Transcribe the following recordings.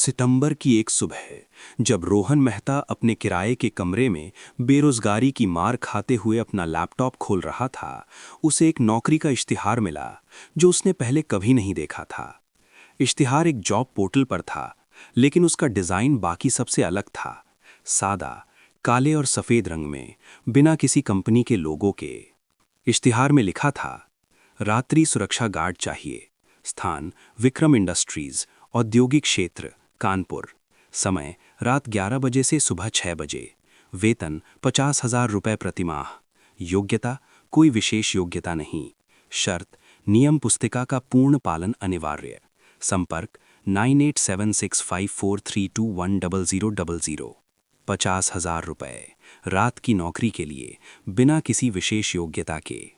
सितंबर की एक सुबह जब रोहन मेहता अपने किराए के कमरे में बेरोजगारी की मार खाते हुए अपना लैपटॉप खोल रहा था, उसे एक नौकरी का इश्तिहार मिला जो उसने पहले कभी नहीं देखा था। इश्तिहार एक जॉब पोर्टल पर था, लेकिन उसका डिज़ाइन बाकी सबसे अलग था। सादा, काले और सफ़ेद रंग में, बिना किसी कंपनी के लोगों के। इश्तिहार में लिखा था, रात्रि सुरक्षा गार्ड चाहिए। स्थान विक्रम इंडस्ट्रीज, औद्योगिक क्षेत्र कानपुर। समय रात 11 बजे से सुबह 6 बजे। वेतन 50,000 रुपये प्रतिमाह। योग्यता कोई विशेष योग्यता नहीं। शर्त नियम पुस्तिका का पूर्ण पालन अनिवार्य। संपर्क 98765432100000। 50,000 रुपये रात की नौकरी के लिए, बिना किसी विशेष योग्यता के।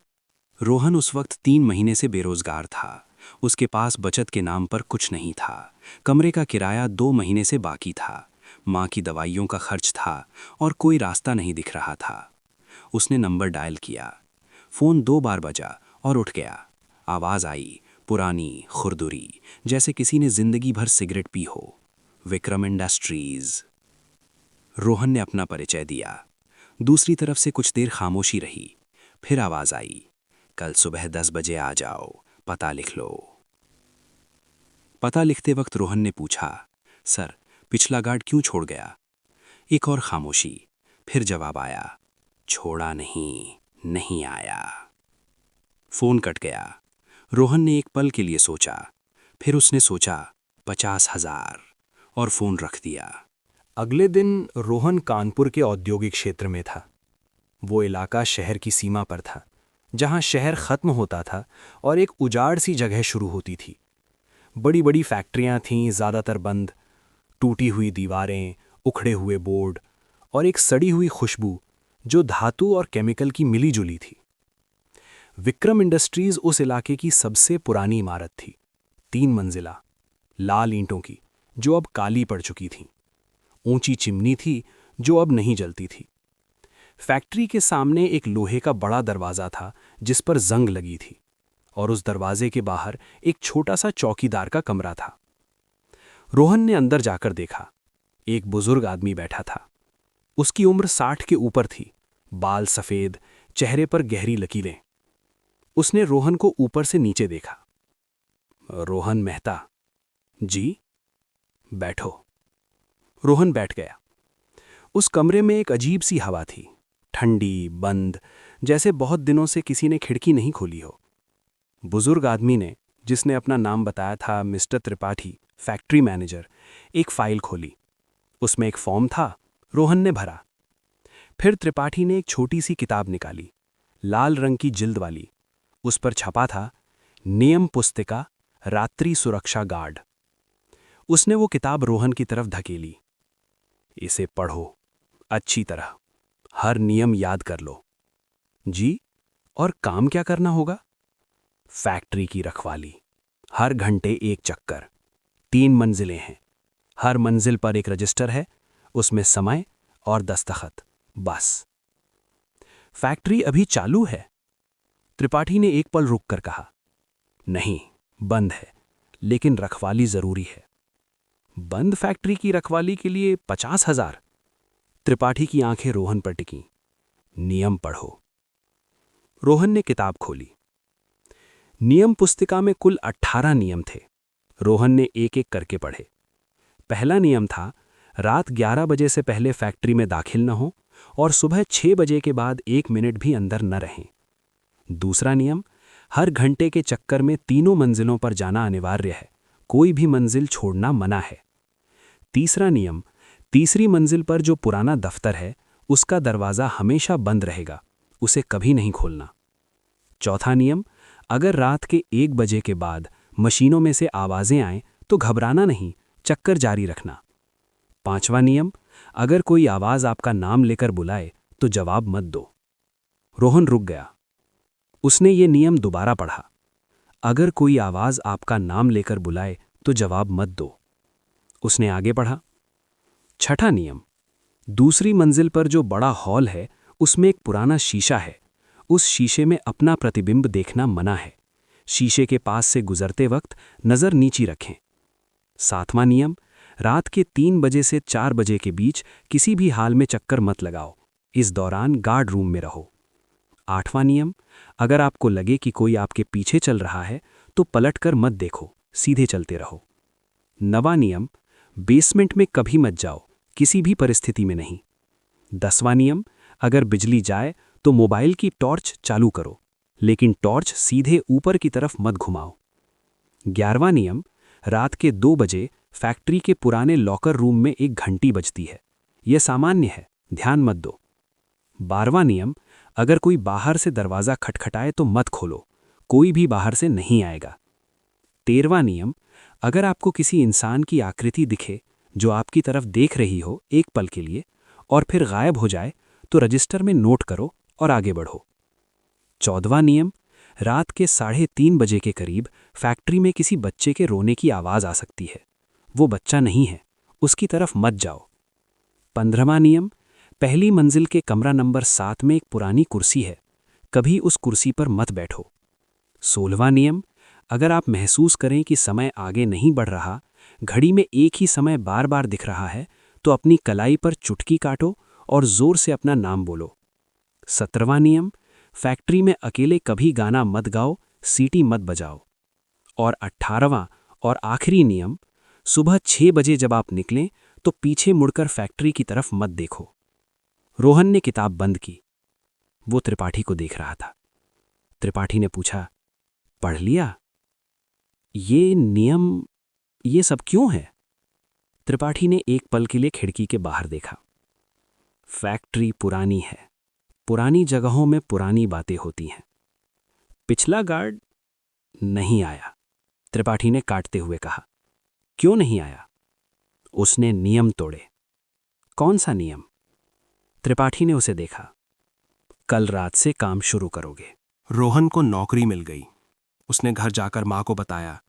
रोहन उस वक्त 3 महीने से बेरोजगार था। उसके पास बचत के नाम पर कुछ नहीं था। कमरे का किराया 2 महीने से बाकी था। माँ की दवाइयों का खर्च था और कोई रास्ता नहीं दिख रहा था। उसने नंबर डायल किया। फ़ोन 2 बार बजा और उठ गया। आवाज़ आई, पुरानी, खुरदुरी, जैसे किसी ने जिंदगी भर सिगरेट पी हो। विक्रम इंडस्ट्रीज़। रोहन ने अपना परिचय दिया। दूसरी तरफ से कुछ देर खामोशी रही। फिर आवाज़ आई, कल सुबह 10 बजे आ जाओ, पता लिख लो। पता लिखते वक्त रोहन ने पूछा, सर, पिछला गार्ड क्यों छोड़ गया? एक और खामोशी। फिर जवाब आया, छोड़ा नहीं, नहीं आया। फोन कट गया। रोहन ने एक पल के लिए सोचा। फिर उसने सोचा 50,000 और फोन रख दिया। अगले दिन रोहन कानपुर के औद्योगिक क्षेत्र में था। वो इलाका शहर की सीमा पर था, जहां शहर खत्म होता था और एक उजाड़ सी जगह शुरू होती थी। बड़ी बड़ी फैक्ट्रियां थीं, ज़्यादातर बंद, टूटी हुई दीवारें, उखड़े हुए बोर्ड और एक सड़ी हुई खुशबू जो धातु और केमिकल की मिली जुली थी। विक्रम इंडस्ट्रीज उस इलाके की सबसे पुरानी इमारत थी, 3 मंजिला, लाल ईंटों की, जो अब काली पड़ चुकी थीं। ऊंची चिमनी थी जो अब नहीं जलती थी। फैक्ट्री के सामने एक लोहे का बड़ा दरवाज़ा था जिस पर जंग लगी थी, और उस दरवाजे के बाहर एक छोटा सा चौकीदार का कमरा था। रोहन ने अंदर जाकर देखा। एक बुजुर्ग आदमी बैठा था। उसकी उम्र 60 के ऊपर थी, बाल सफ़ेद, चेहरे पर गहरी लकीरें। उसने रोहन को ऊपर से नीचे देखा। रोहन मेहता। जी, बैठो। रोहन बैठ गया। उस कमरे में एक अजीब सी हवा थी, ठंडी, बंद, जैसे बहुत दिनों से किसी ने खिड़की नहीं खोली हो। बुजुर्ग आदमी ने, जिसने अपना नाम बताया था मिस्टर त्रिपाठी, फैक्ट्री मैनेजर, एक फाइल खोली। उसमें एक फॉर्म था। रोहन ने भरा। फिर त्रिपाठी ने एक छोटी सी किताब निकाली, लाल रंग की जिल्द वाली। उस पर छपा था, नियम पुस्तिका, रात्रि सुरक्षा गार्ड। उसने वो किताब रोहन की तरफ धकेली। इसे पढ़ो अच्छी तरह, हर नियम याद कर लो। जी, और काम क्या करना होगा? फैक्ट्री की रखवाली, हर घंटे एक चक्कर। 3 मंजिलें हैं, हर मंजिल पर एक रजिस्टर है, उसमें समय और दस्तखत, बस। फैक्ट्री अभी चालू है? त्रिपाठी ने एक पल रुक कर कहा। नहीं, बंद है, लेकिन रखवाली जरूरी है। बंद फैक्ट्री की रखवाली के लिए 50,000? त्रिपाठी की आंखें रोहन पर टिकीं। नियम पढ़ो। रोहन ने किताब खोली। नियम पुस्तिका में कुल 18 नियम थे। रोहन ने एक एक करके पढ़े। पहला नियम था, रात 11 बजे से पहले फैक्ट्री में दाखिल न हो और सुबह 6 बजे के बाद 1 मिनट भी अंदर न रहें। दूसरा नियम, हर घंटे के चक्कर में 3 मंजिलों पर जाना अनिवार्य है, कोई भी मंजिल छोड़ना मना है। तीसरा नियम, तीसरी मंजिल पर जो पुराना दफ्तर है उसका दरवाज़ा हमेशा बंद रहेगा, उसे कभी नहीं खोलना। चौथा नियम, अगर रात के 1 बजे के बाद मशीनों में से आवाज़ें आएं तो घबराना नहीं, चक्कर जारी रखना। 5वां नियम, अगर कोई आवाज़ आपका नाम लेकर बुलाए तो जवाब मत दो। रोहन रुक गया। उसने ये नियम दोबारा पढ़ा। अगर कोई आवाज़ आपका नाम लेकर बुलाए तो जवाब मत दो। उसने आगे पढ़ा। 6ठा नियम, दूसरी मंजिल पर जो बड़ा हॉल है उसमें एक पुराना शीशा है, उस शीशे में अपना प्रतिबिंब देखना मना है। शीशे के पास से गुजरते वक्त नज़र नीची रखें। 7वां नियम, रात के 3 बजे से 4 बजे के बीच किसी भी हाल में चक्कर मत लगाओ। इस दौरान गार्ड रूम में रहो। 8वां नियम, अगर आपको लगे कि कोई आपके पीछे चल रहा है तो पलटकर मत देखो, सीधे चलते रहो। 9वां नियम, बेसमेंट में कभी मत जाओ, किसी भी परिस्थिति में नहीं। 10वां नियम, अगर बिजली जाए तो मोबाइल की टॉर्च चालू करो, लेकिन टॉर्च सीधे ऊपर की तरफ मत घुमाओ। 11वां नियम, रात के 2 बजे फैक्ट्री के पुराने लॉकर रूम में एक घंटी बजती है। यह सामान्य है, ध्यान मत दो। 12वां नियम, अगर कोई बाहर से दरवाज़ा खटखटाए तो मत खोलो, कोई भी बाहर से नहीं आएगा। 13वां नियम, अगर आपको किसी इंसान की आकृति दिखे जो आपकी तरफ देख रही हो एक पल के लिए और फिर गायब हो जाए तो रजिस्टर में नोट करो और आगे बढ़ो। 14वां नियम, रात के 3:30 बजे के करीब फैक्ट्री में किसी बच्चे के रोने की आवाज़ आ सकती है। वो बच्चा नहीं है, उसकी तरफ मत जाओ। 15वां नियम, पहली मंजिल के कमरा नंबर 7 में एक पुरानी कुर्सी है, कभी उस कुर्सी पर मत बैठो। 16वां नियम, अगर आप महसूस करें कि समय आगे नहीं बढ़ रहा, घड़ी में एक ही समय बार बार दिख रहा है, तो अपनी कलाई पर चुटकी काटो और जोर से अपना नाम बोलो। 17वां नियम, फैक्ट्री में अकेले कभी गाना मत गाओ, सीटी मत बजाओ। और 18वां और आखिरी नियम, सुबह 6 बजे जब आप निकलें तो पीछे मुड़कर फैक्ट्री की तरफ मत देखो। रोहन ने किताब बंद की। वो त्रिपाठी को देख रहा था। त्रिपाठी ने पूछा, पढ़ लिया? ये नियम, ये सब क्यों है? त्रिपाठी ने एक पल के लिए खिड़की के बाहर देखा। फैक्ट्री पुरानी है, पुरानी जगहों में पुरानी बातें होती हैं। पिछला गार्ड नहीं आया, त्रिपाठी ने काटते हुए कहा। क्यों नहीं आया? उसने नियम तोड़े। कौन सा नियम? त्रिपाठी ने उसे देखा। कल रात से काम शुरू करोगे। रोहन को नौकरी मिल गई। उसने घर जाकर माँ को बताया।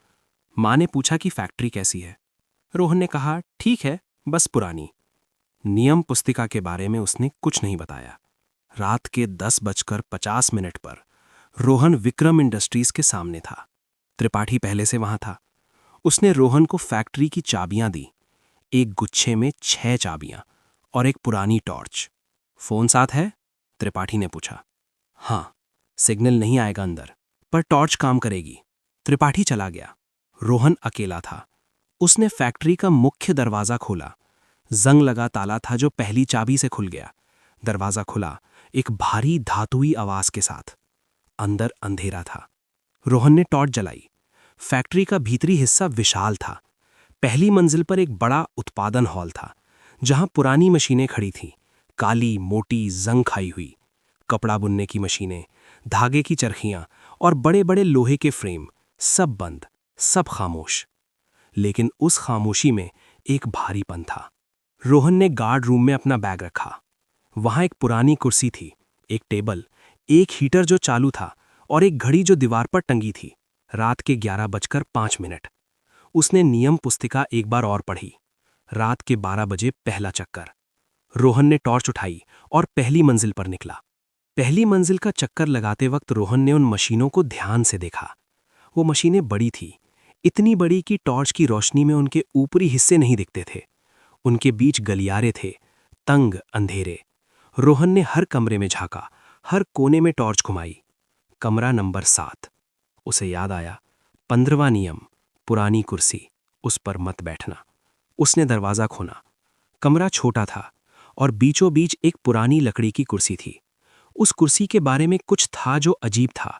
माँ ने पूछा कि फैक्ट्री कैसी है। रोहन ने कहा, ठीक है, बस पुरानी। नियम पुस्तिका के बारे में उसने कुछ नहीं बताया। रात के 10:50 पर रोहन विक्रम इंडस्ट्रीज के सामने था। त्रिपाठी पहले से वहां था। उसने रोहन को फैक्ट्री की चाबियां दी, एक गुच्छे में 6 चाबियां और एक पुरानी टॉर्च। फोन साथ है? त्रिपाठी ने पूछा। हाँ, सिग्नल नहीं आएगा अंदर, पर टॉर्च काम करेगी। त्रिपाठी चला गया। रोहन अकेला था। उसने फैक्ट्री का मुख्य दरवाजा खोला। जंग लगा ताला था जो पहली चाबी से खुल गया। दरवाजा खुला, एक भारी धातुई आवाज के साथ। अंदर अंधेरा था। रोहन ने टॉर्च जलाई। फैक्ट्री का भीतरी हिस्सा विशाल था। पहली मंजिल पर एक बड़ा उत्पादन हॉल था, जहां पुरानी मशीनें खड़ी थीं, काली, मोटी, जंग खाई हुई। कपड़ा बुनने की मशीनें, धागे की चरखियां और बड़े बड़े लोहे के फ्रेम, सब बंद, सब खामोश। लेकिन उस खामोशी में एक भारीपन था। रोहन ने गार्ड रूम में अपना बैग रखा। वहां एक पुरानी कुर्सी थी, एक टेबल, एक हीटर जो चालू था और एक घड़ी जो दीवार पर टंगी थी। रात के 11:05। उसने नियम पुस्तिका एक बार और पढ़ी। रात के 12 बजे पहला चक्कर। रोहन ने टॉर्च उठाई और पहली मंजिल पर निकला। पहली मंजिल का चक्कर लगाते वक्त रोहन ने उन मशीनों को ध्यान से देखा। वो मशीनें बड़ी थी, इतनी बड़ी कि टॉर्च की रोशनी में उनके ऊपरी हिस्से नहीं दिखते थे। उनके बीच गलियारे थे, तंग, अंधेरे। रोहन ने हर कमरे में झांका, हर कोने में टॉर्च घुमाई। कमरा नंबर 7। उसे याद आया, 15वां नियम, पुरानी कुर्सी, उस पर मत बैठना। उसने दरवाज़ा खोला। कमरा छोटा था और बीचों बीच एक पुरानी लकड़ी की कुर्सी थी। उस कुर्सी के बारे में कुछ था जो अजीब था।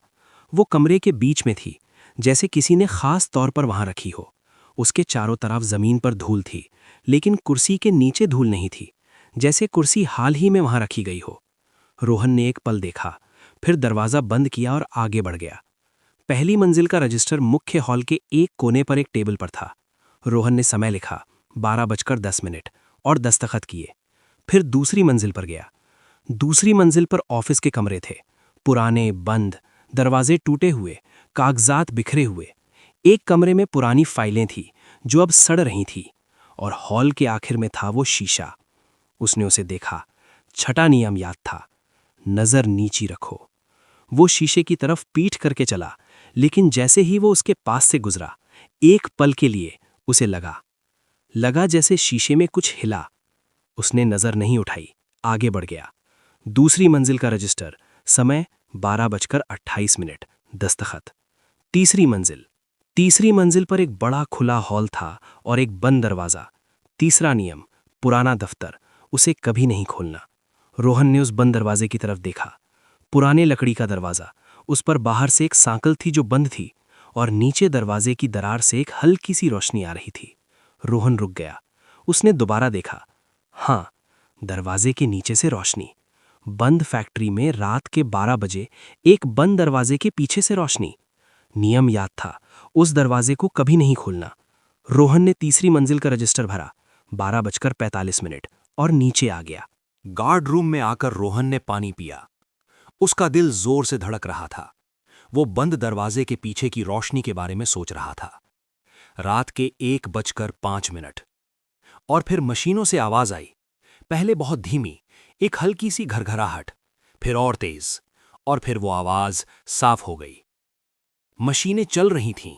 वो कमरे के बीच में थी, जैसे किसी ने खास तौर पर वहां रखी हो। उसके चारों तरफ जमीन पर धूल थी, लेकिन कुर्सी के नीचे धूल नहीं थी, जैसे कुर्सी हाल ही में वहां रखी गई हो। रोहन ने एक पल देखा, फिर दरवाज़ा बंद किया और आगे बढ़ गया। पहली मंजिल का रजिस्टर मुख्य हॉल के एक कोने पर एक टेबल पर था। रोहन ने समय लिखा, 12:10 और दस्तखत किए। फिर दूसरी मंजिल पर गया। दूसरी मंजिल पर ऑफिस के कमरे थे, पुराने, बंद, दरवाजे टूटे हुए, कागजात बिखरे हुए। एक कमरे में पुरानी फाइलें थीं जो अब सड़ रही थीं, और हॉल के आखिर में था वो शीशा। उसने उसे देखा। छठा नियम याद था, नजर नीची रखो। वो शीशे की तरफ पीठ करके चला, लेकिन जैसे ही वो उसके पास से गुजरा, एक पल के लिए उसे लगा लगा जैसे शीशे में कुछ हिला। उसने नजर नहीं उठाई, आगे बढ़ गया। दूसरी मंजिल का रजिस्टर, समय 12:28, दस्तखत। तीसरी मंजिल पर एक बड़ा खुला हॉल था और एक बंद दरवाजा। तीसरा नियम, पुराना दफ्तर, उसे कभी नहीं खोलना। रोहन ने उस बंद दरवाजे की तरफ देखा। पुराने लकड़ी का दरवाजा, उस पर बाहर से एक सांकल थी जो बंद थी, और नीचे दरवाजे की दरार से एक हल्की सी रोशनी आ रही थी। रोहन रुक गया। उसने दोबारा देखा। हाँ, दरवाजे के नीचे से रोशनी। बंद फैक्ट्री में रात के 12 बजे एक बंद दरवाजे के पीछे से रोशनी। नियम याद था, उस दरवाजे को कभी नहीं खोलना। रोहन ने तीसरी मंजिल का रजिस्टर भरा, 12:45, और नीचे आ गया। गार्ड रूम में आकर रोहन ने पानी पिया। उसका दिल जोर से धड़क रहा था। वो बंद दरवाजे के पीछे की रोशनी के बारे में सोच रहा था। रात के 1:05, और फिर मशीनों से आवाज आई। पहले बहुत धीमी, एक हल्की सी घरघराहट, फिर और तेज, और फिर वो आवाज साफ हो गई। मशीनें चल रही थीं।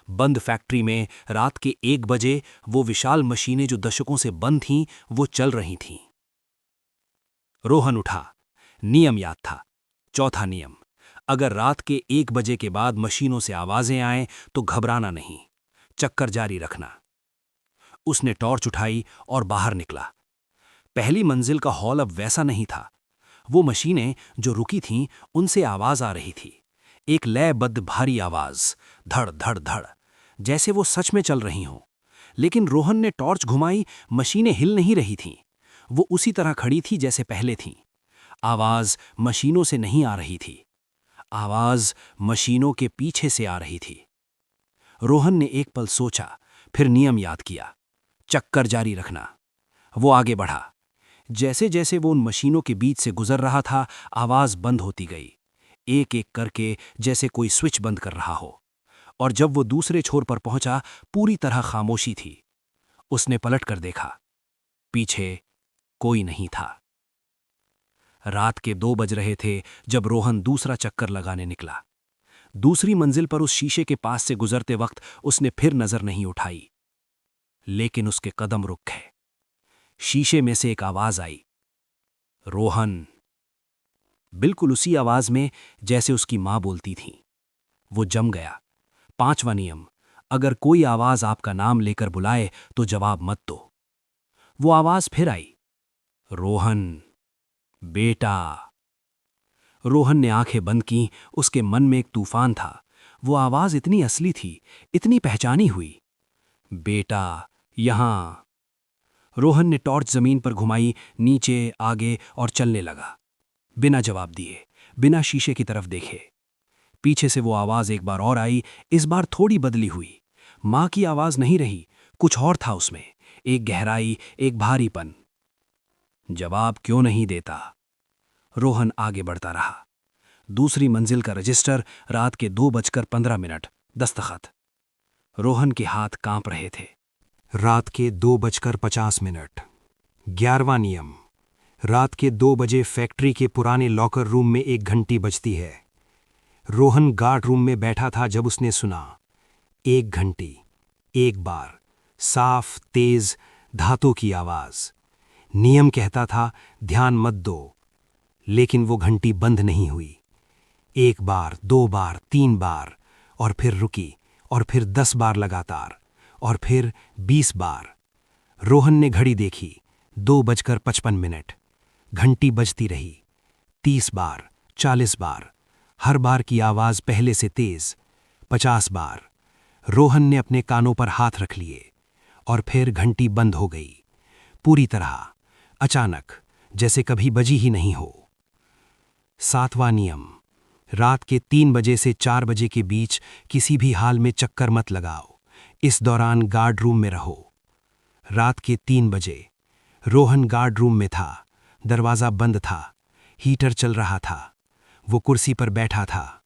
बंद फैक्ट्री में रात के 1 बजे वो विशाल मशीनें जो दशकों से बंद थीं, वो चल रही थीं। रोहन उठा। नियम याद था, चौथा नियम, अगर रात के 1 बजे के बाद मशीनों से आवाजें आएं तो घबराना नहीं, चक्कर जारी रखना। उसने टॉर्च उठाई और बाहर निकला। पहली मंजिल का हॉल अब वैसा नहीं था। वो मशीनें जो रुकी थीं, उनसे आवाज आ रही थी, एक लयबद्ध भारी आवाज, धड़ धड़ धड़, जैसे वो सच में चल रही हों। लेकिन रोहन ने टॉर्च घुमाई, मशीनें हिल नहीं रही थीं। वो उसी तरह खड़ी थी जैसे पहले थीं। आवाज मशीनों से नहीं आ रही थी, आवाज मशीनों के पीछे से आ रही थी। रोहन ने एक पल सोचा, फिर नियम याद किया, चक्कर जारी रखना। वो आगे बढ़ा। जैसे जैसे वो उन मशीनों के बीच से गुजर रहा था, आवाज बंद होती गई, एक एक करके, जैसे कोई स्विच बंद कर रहा हो। और जब वो दूसरे छोर पर पहुंचा, पूरी तरह खामोशी थी। उसने पलट कर देखा, पीछे कोई नहीं था। रात के 2 बज रहे थे जब रोहन दूसरा चक्कर लगाने निकला। दूसरी मंजिल पर उस शीशे के पास से गुजरते वक्त उसने फिर नजर नहीं उठाई, लेकिन उसके कदम रुक गए। शीशे में से एक आवाज आई, रोहन। बिल्कुल उसी आवाज में जैसे उसकी मां बोलती थी। वो जम गया। 5वां नियम, अगर कोई आवाज आपका नाम लेकर बुलाए तो जवाब मत दो। वो आवाज फिर आई, रोहन, बेटा। रोहन ने आंखें बंद की। उसके मन में एक तूफान था। वो आवाज इतनी असली थी, इतनी पहचानी हुई। बेटा, यहां। रोहन ने टॉर्च जमीन पर घुमाई, नीचे, आगे, और चलने लगा, बिना जवाब दिए, बिना शीशे की तरफ देखे। पीछे से वो आवाज एक बार और आई, इस बार थोड़ी बदली हुई। मां की आवाज नहीं रही, कुछ और था उसमें, एक गहराई, एक भारीपन। जवाब क्यों नहीं देता? रोहन आगे बढ़ता रहा। दूसरी मंजिल का रजिस्टर, रात के 2:15, दस्तखत। रोहन के हाथ कांप रहे थे। रात के 2:50, 11वां नियम, रात के 2 बजे फैक्ट्री के पुराने लॉकर रूम में एक घंटी बजती है। रोहन गार्ड रूम में बैठा था जब उसने सुना, एक घंटी, एक बार, साफ, तेज, धातु की आवाज। नियम कहता था, ध्यान मत दो, लेकिन वो घंटी बंद नहीं हुई। 1 बार, 2 बार, 3 बार, और फिर रुकी, और फिर 10 बार लगातार, और फिर 20 बार। रोहन ने घड़ी देखी, 2:55। घंटी बजती रही, 30 बार, 40 बार, हर बार की आवाज पहले से तेज, 50 बार। रोहन ने अपने कानों पर हाथ रख लिए, और फिर घंटी बंद हो गई, पूरी तरह, अचानक, जैसे कभी बजी ही नहीं हो। 7वां नियम, रात के 3 बजे से 4 बजे के बीच किसी भी हाल में चक्कर मत लगाओ। इस दौरान गार्ड रूम में रहो। रात के 3 बजे रोहन गार्ड रूम में था। दरवाज़ा बंद था, हीटर चल रहा था। वो कुर्सी पर बैठा था,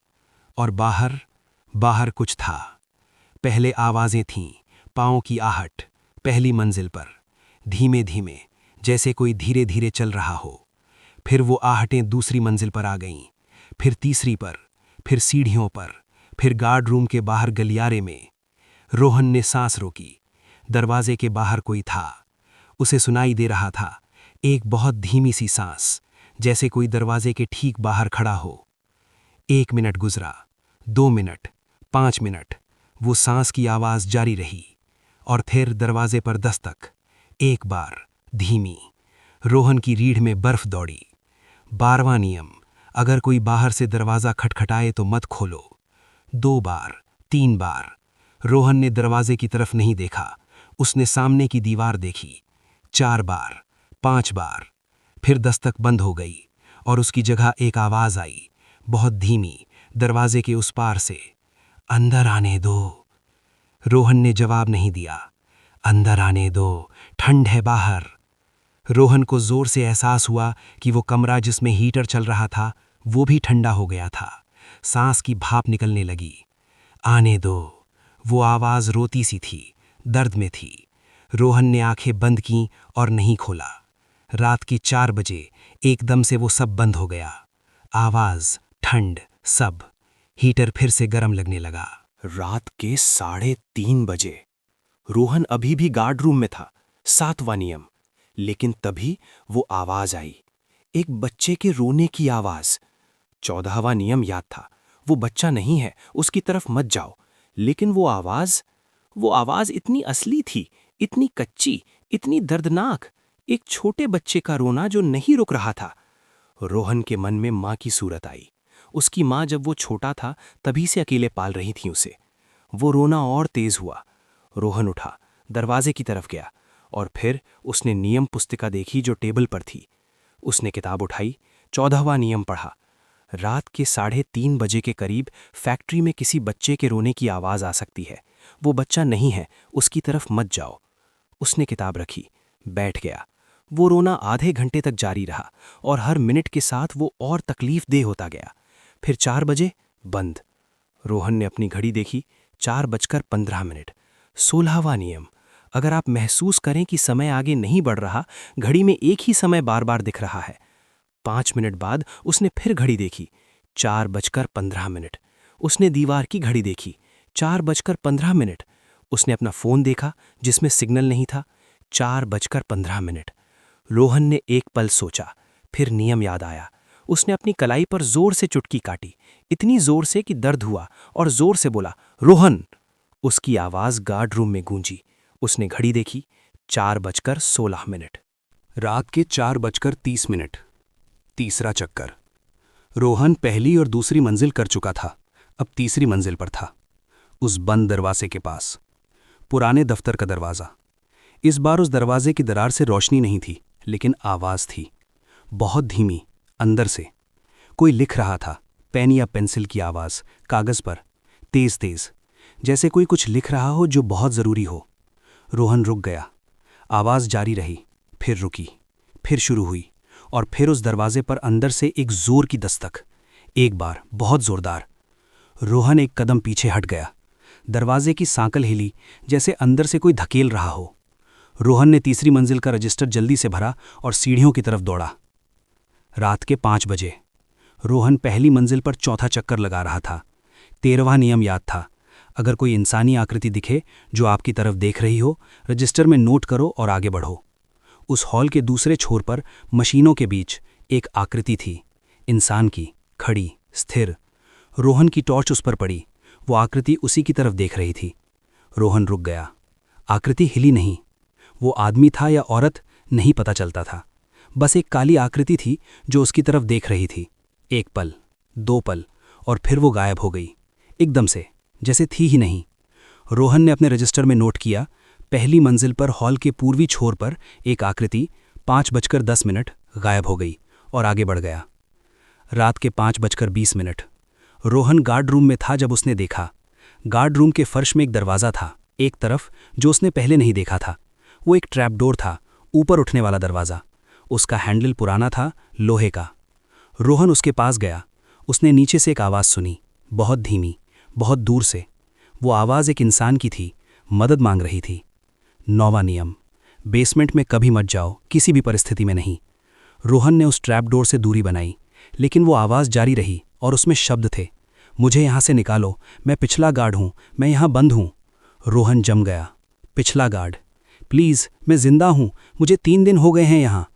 और बाहर कुछ था। पहले आवाज़ें थीं, पाँव की आहट, पहली मंजिल पर, धीमे धीमे, जैसे कोई धीरे धीरे चल रहा हो। फिर वो आहटें दूसरी मंजिल पर आ गईं, फिर तीसरी पर, फिर सीढ़ियों पर, फिर गार्ड रूम के बाहर गलियारे में। रोहन ने सांस रोकी। दरवाजे के बाहर कोई था। उसे सुनाई दे रहा था, एक बहुत धीमी सी सांस, जैसे कोई दरवाजे के ठीक बाहर खड़ा हो। 1 मिनट गुजरा, 2 मिनट, 5 मिनट, वो सांस की आवाज जारी रही। और फिर दरवाजे पर दस्तक, एक बार, धीमी। रोहन की रीढ़ में बर्फ दौड़ी। 12वां नियम, अगर कोई बाहर से दरवाजा खटखटाए तो मत खोलो। 2 बार, 3 बार। रोहन ने दरवाजे की तरफ नहीं देखा, उसने सामने की दीवार देखी। 4 बार, 5 बार। फिर दस्तक बंद हो गई और उसकी जगह एक आवाज आई, बहुत धीमी, दरवाजे के उस पार से, अंदर आने दो। रोहन ने जवाब नहीं दिया। अंदर आने दो, ठंड है बाहर। रोहन को जोर से एहसास हुआ कि वो कमरा जिसमें हीटर चल रहा था वो भी ठंडा हो गया था। सांस की भाप निकलने लगी। आने दो। वो आवाज रोती सी थी, दर्द में थी। रोहन ने आंखें बंद कीं और नहीं खोला। रात के 4 बजे एकदम से वो सब बंद हो गया। आवाज, ठंड, सब। हीटर फिर से गर्म लगने लगा। रात के 3:30 बजे। रोहन अभी भी गार्ड रूम में था, 7वां नियम। लेकिन तभी वो आवाज आई, एक बच्चे के रोने की आवाज। 14वां नियम याद था, वो बच्चा नहीं है, उसकी तरफ मत जाओ। लेकिन वो आवाज इतनी असली थी, इतनी कच्ची, इतनी दर्दनाक। एक छोटे बच्चे का रोना जो नहीं रुक रहा था। रोहन के मन में माँ की सूरत आई। उसकी माँ जब वो छोटा था तभी से अकेले पाल रही थी उसे। वो रोना और तेज हुआ। रोहन उठा, दरवाजे की तरफ गया और फिर उसने नियम पुस्तिका देखी जो टेबल पर थी। उसने किताब उठाई, 14वां नियम पढ़ा। रात के 3:30 बजे के करीब फैक्ट्री में किसी बच्चे के रोने की आवाज आ सकती है। वो बच्चा नहीं है, उसकी तरफ मत जाओ। उसने किताब रखी, बैठ गया। वो रोना आधे घंटे तक जारी रहा और हर मिनट के साथ वो और तकलीफदेह होता गया। फिर 4 बजे, बंद। रोहन ने अपनी घड़ी देखी, 4:15। 16वां नियम, अगर आप महसूस करें कि समय आगे नहीं बढ़ रहा, घड़ी में एक ही समय बार बार दिख रहा है। 5 मिनट बाद उसने फिर घड़ी देखी, 4:15। उसने दीवार की घड़ी देखी, 4:15। उसने अपना फोन देखा जिसमें सिग्नल नहीं था, 4:15। रोहन ने एक पल सोचा, फिर नियम याद आया। उसने अपनी कलाई पर जोर से चुटकी काटी, इतनी जोर से कि दर्द हुआ, और जोर से बोला, रोहन। उसकी आवाज गार्ड रूम में गूंजी। उसने घड़ी देखी, 4:16। रात के 4:30। तीसरा चक्कर। रोहन पहली और दूसरी मंजिल कर चुका था, अब तीसरी मंजिल पर था, उस बंद दरवाजे के पास। पुराने दफ्तर का दरवाज़ा। इस बार उस दरवाजे की दरार से रोशनी नहीं थी, लेकिन आवाज़ थी, बहुत धीमी, अंदर से। कोई लिख रहा था, पेन या पेंसिल की आवाज़, कागज़ पर, तेज तेज, जैसे कोई कुछ लिख रहा हो जो बहुत ज़रूरी हो। रोहन रुक गया। आवाज़ जारी रही, फिर रुकी, फिर शुरू हुई, और फिर उस दरवाजे पर अंदर से एक जोर की दस्तक। एक बार, बहुत जोरदार। रोहन एक कदम पीछे हट गया। दरवाजे की सांकल हिली, जैसे अंदर से कोई धकेल रहा हो। रोहन ने तीसरी मंजिल का रजिस्टर जल्दी से भरा और सीढ़ियों की तरफ दौड़ा। रात के 5 बजे। रोहन पहली मंजिल पर चौथा चक्कर लगा रहा था। 13वां नियम याद था, अगर कोई इंसानी आकृति दिखे जो आपकी तरफ देख रही हो, रजिस्टर में नोट करो और आगे बढ़ो। उस हॉल के दूसरे छोर पर मशीनों के बीच एक आकृति थी, इंसान की, खड़ी, स्थिर। रोहन की टॉर्च उस पर पड़ी। वो आकृति उसी की तरफ देख रही थी। रोहन रुक गया। आकृति हिली नहीं। वो आदमी था या औरत, नहीं पता चलता था। बस एक काली आकृति थी जो उसकी तरफ देख रही थी। 1 पल, 2 पल, और फिर वो गायब हो गई, एकदम से, जैसे थी ही नहीं। रोहन ने अपने रजिस्टर में नोट किया, पहली मंजिल पर हॉल के पूर्वी छोर पर एक आकृति 5:10 गायब हो गई, और आगे बढ़ गया। रात के 5:20। रोहन गार्ड रूम में था जब उसने देखा। गार्ड रूम के फर्श में एक दरवाज़ा था, एक तरफ, जो उसने पहले नहीं देखा था। वो एक ट्रैपडोर था, ऊपर उठने वाला दरवाज़ा। उसका हैंडल पुराना था, लोहे का। रोहन उसके पास गया। उसने नीचे से एक आवाज़ सुनी, बहुत धीमी, बहुत दूर से। वो आवाज़ एक इंसान की थी, मदद मांग रही थी। 9वां नियम, बेसमेंट में कभी मत जाओ, किसी भी परिस्थिति में नहीं। रोहन ने उस ट्रैपडोर से दूरी बनाई, लेकिन वो आवाज़ जारी रही और उसमें शब्द थे, मुझे यहाँ से निकालो, मैं पिछला गार्ड हूँ, मैं यहाँ बंद हूँ। रोहन जम गया, पिछला गार्ड। प्लीज़, मैं जिंदा हूँ, मुझे 3 दिन हो गए हैं यहाँ।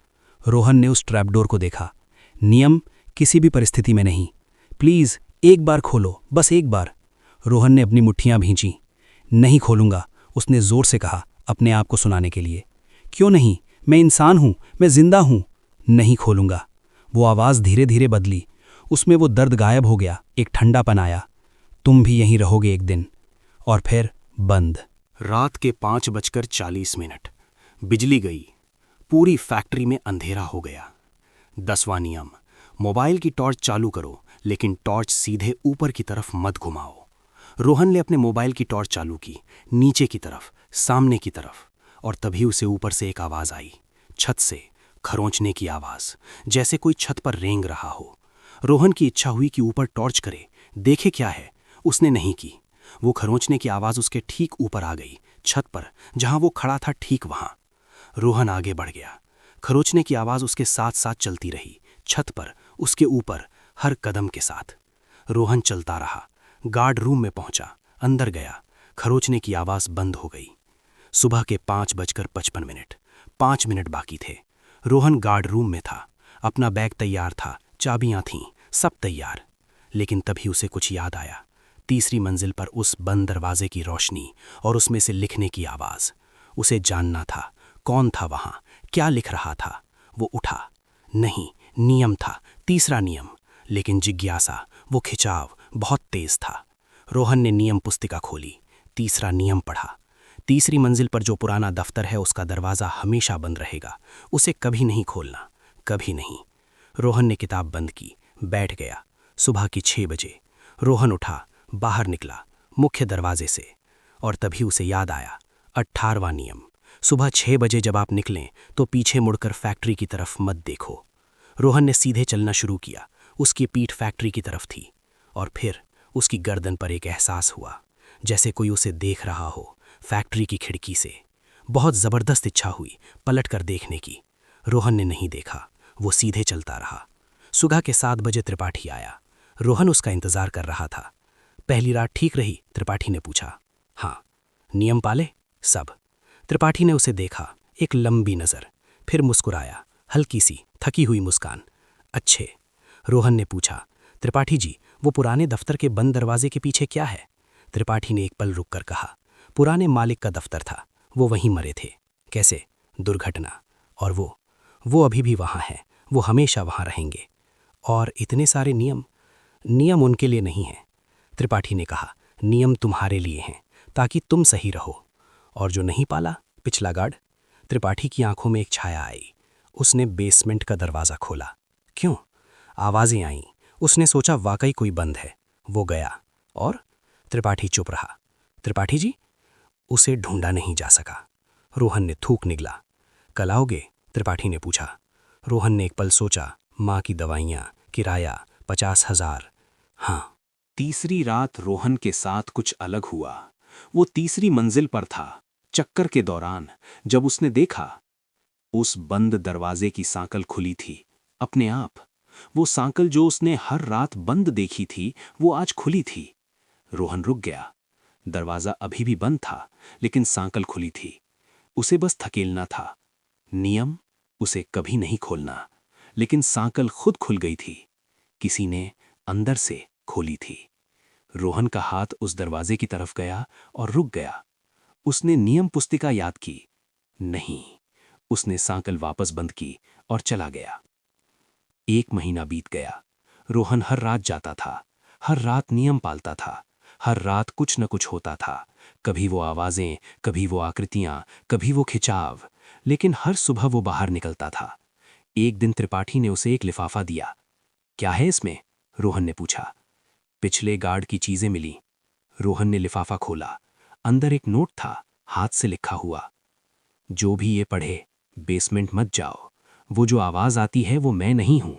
रोहन ने उस ट्रैपडोर को देखा। नियम, किसी भी परिस्थिति में नहीं। प्लीज़, एक बार खोलो, बस एक बार। रोहन ने अपनी मुट्ठियाँ भींची। नहीं खोलूंगा, उसने ज़ोर से कहा, अपने आप को सुनाने के लिए। क्यों नहीं? मैं इंसान हूँ, मैं जिंदा हूँ। नहीं खोलूंगा। वो आवाज़ धीरे धीरे बदली। उसमें वो दर्द गायब हो गया, एक ठंडापन आया। तुम भी यहीं रहोगे एक दिन। और फिर बंद। रात के 5:40 बिजली गई। पूरी फैक्ट्री में अंधेरा हो गया। 10वां नियम, मोबाइल की टॉर्च चालू करो, लेकिन टॉर्च सीधे ऊपर की तरफ मत घुमाओ। रोहन ने अपने मोबाइल की टॉर्च चालू की, नीचे की तरफ, सामने की तरफ, और तभी उसे ऊपर से एक आवाज आई, छत से, खरोंचने की आवाज, जैसे कोई छत पर रेंग रहा हो। रोहन की इच्छा हुई कि ऊपर टॉर्च करे, देखे क्या है। उसने नहीं की। वो खरोंचने की आवाज उसके ठीक ऊपर आ गई, छत पर, जहां वो खड़ा था, ठीक वहां। रोहन आगे बढ़ गया। खरोंचने की आवाज उसके साथ साथ चलती रही, छत पर, उसके ऊपर, हर कदम के साथ। रोहन चलता रहा, गार्ड रूम में पहुंचा, अंदर गया। खरोंचने की आवाज बंद हो गई। सुबह के 5:55, 5 मिनट बाकी थे। रोहन गार्ड रूम में था। अपना बैग तैयार था, चाबियां थीं, सब तैयार। लेकिन तभी उसे कुछ याद आया। तीसरी मंजिल पर उस बंद दरवाजे की रोशनी और उसमें से लिखने की आवाज। उसे जानना था, कौन था वहां, क्या लिख रहा था। वो उठा। नहीं, नियम था, तीसरा नियम। लेकिन जिज्ञासा, वो खिंचाव बहुत तेज था। रोहन ने नियम पुस्तिका खोली, तीसरा नियम पढ़ा। तीसरी मंजिल पर जो पुराना दफ्तर है, उसका दरवाजा हमेशा बंद रहेगा, उसे कभी नहीं खोलना, कभी नहीं। रोहन ने किताब बंद की, बैठ गया। सुबह की 6 बजे रोहन उठा, बाहर निकला, मुख्य दरवाजे से। और तभी उसे याद आया, 18वां नियम, सुबह 6 बजे जब आप निकलें तो पीछे मुड़कर फैक्ट्री की तरफ मत देखो। रोहन ने सीधे चलना शुरू किया। उसकी पीठ फैक्ट्री की तरफ थी। और फिर उसकी गर्दन पर एक एहसास हुआ, जैसे कोई उसे देख रहा हो, फैक्ट्री की खिड़की से। बहुत जबरदस्त इच्छा हुई पलट कर देखने की। रोहन ने नहीं देखा, वो सीधे चलता रहा। सुबह के 7 बजे त्रिपाठी आया। रोहन उसका इंतजार कर रहा था। पहली रात ठीक रही? त्रिपाठी ने पूछा। हाँ। नियम पाले? सब। त्रिपाठी ने उसे देखा, एक लंबी नजर, फिर मुस्कुराया, हल्की सी थकी हुई मुस्कान। अच्छे। रोहन ने पूछा, त्रिपाठी जी, वो पुराने दफ्तर के बंद दरवाजे के पीछे क्या है? त्रिपाठी ने एक पल रुककर कहा, पुराने मालिक का दफ्तर था, वो वहीं मरे थे। कैसे? दुर्घटना। और वो अभी भी वहाँ है, वो हमेशा वहाँ रहेंगे। और इतने सारे नियम? नियम उनके लिए नहीं हैं। त्रिपाठी ने कहा, नियम तुम्हारे लिए हैं, ताकि तुम सही रहो। और जो नहीं पाला, पिछला गार्ड? त्रिपाठी की आंखों में एक छाया आई। उसने बेसमेंट का दरवाज़ा खोला। क्यों? आवाज़ें आईं। उसने सोचा वाकई कोई बंद है। वो गया। और? त्रिपाठी चुप रहा। त्रिपाठी जी? उसे ढूंढा नहीं जा सका। रोहन ने थूक निगला। कल आओगे? त्रिपाठी ने पूछा। रोहन ने एक पल सोचा। माँ की दवाइयाँ, किराया, 50,000। हाँ। तीसरी रात रोहन के साथ कुछ अलग हुआ। वो तीसरी मंजिल पर था, चक्कर के दौरान, जब उसने देखा उस बंद दरवाजे की सांकल खुली थी अपने आप। वो सांकल जो उसने हर रात बंद देखी थी, वो आज खुली थी। रोहन रुक गया। दरवाजा अभी भी बंद था, लेकिन सांकल खुली थी। उसे बस धकेलना था। नियम, उसे कभी नहीं खोलना। लेकिन सांकल खुद खुल गई थी। किसी ने अंदर से खोली थी। रोहन का हाथ उस दरवाजे की तरफ गया और रुक गया। उसने नियम पुस्तिका याद की। नहीं, उसने सांकल वापस बंद की और चला गया। 1 महीना बीत गया। रोहन हर रात जाता था, हर रात नियम पालता था, हर रात कुछ न कुछ होता था। कभी वो आवाजें, कभी वो आकृतियां, कभी वो खिंचाव। लेकिन हर सुबह वो बाहर निकलता था। एक दिन त्रिपाठी ने उसे एक लिफाफा दिया। क्या है इसमें? रोहन ने पूछा। पिछले गार्ड की चीजें मिली। रोहन ने लिफाफा खोला। अंदर एक नोट था, हाथ से लिखा हुआ। जो भी ये पढ़े, बेसमेंट मत जाओ। वो जो आवाज आती है वो मैं नहीं हूं।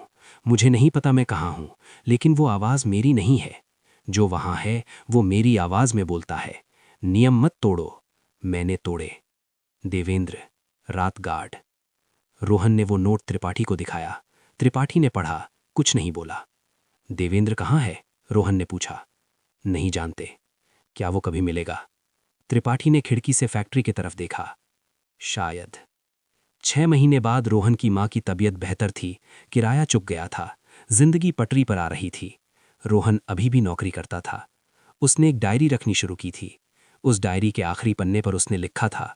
मुझे नहीं पता मैं कहाँ हूं, लेकिन वो आवाज मेरी नहीं है। जो वहां है वो मेरी आवाज में बोलता है। नियम मत तोड़ो। मैंने तोड़े। देवेंद्र, रात गार्ड। रोहन ने वो नोट त्रिपाठी को दिखाया। त्रिपाठी ने पढ़ा, कुछ नहीं बोला। देवेंद्र कहाँ है? रोहन ने पूछा। नहीं जानते। क्या वो कभी मिलेगा? त्रिपाठी ने खिड़की से फैक्ट्री की तरफ देखा। शायद 6 महीने बाद रोहन की मां की तबीयत बेहतर थी, किराया चुक गया था, जिंदगी पटरी पर आ रही थी। रोहन अभी भी नौकरी करता था। उसने एक डायरी रखनी शुरू की थी। उस डायरी के आखिरी पन्ने पर उसने लिखा था,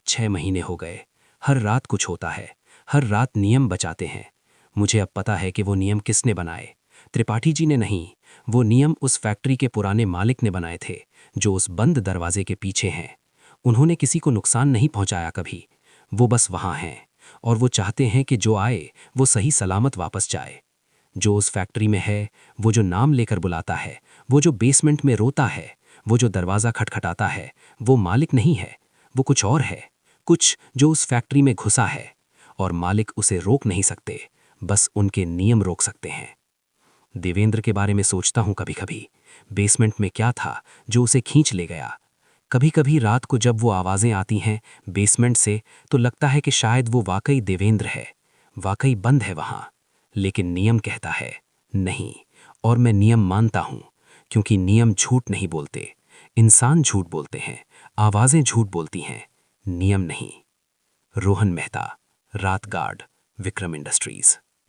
6 महीने हो गए, हर रात कुछ होता है, हर रात नियम बचाते हैं। मुझे अब पता है कि वो नियम किसने बनाए। त्रिपाठी जी ने नहीं, वो नियम उस फैक्ट्री के पुराने मालिक ने बनाए थे, जो उस बंद दरवाजे के पीछे हैं। उन्होंने किसी को नुकसान नहीं पहुंचाया कभी। वो बस वहां हैं, और वो चाहते हैं कि जो आए वो सही सलामत वापस जाए। जो उस फैक्ट्री में है, वो जो नाम लेकर बुलाता है, वो जो बेसमेंट में रोता है, वो जो दरवाज़ा खटखटाता है, वो मालिक नहीं है, वो कुछ और है। कुछ जो उस फैक्ट्री में घुसा है, और मालिक उसे रोक नहीं सकते, बस उनके नियम रोक सकते हैं। देवेंद्र के बारे में सोचता हूँ कभी कभी, बेसमेंट में क्या था जो उसे खींच ले गया। कभी कभी रात को जब वो आवाज़ें आती हैं बेसमेंट से, तो लगता है कि शायद वो वाकई देवेंद्र है, वाकई बंद है वहाँ। लेकिन नियम कहता है नहीं, और मैं नियम मानता हूँ, क्योंकि नियम झूठ नहीं बोलते। इंसान झूठ बोलते हैं, आवाज़ें झूठ बोलती हैं, नियम नहीं। रोहन मेहता, रात गार्ड, विक्रम इंडस्ट्रीज।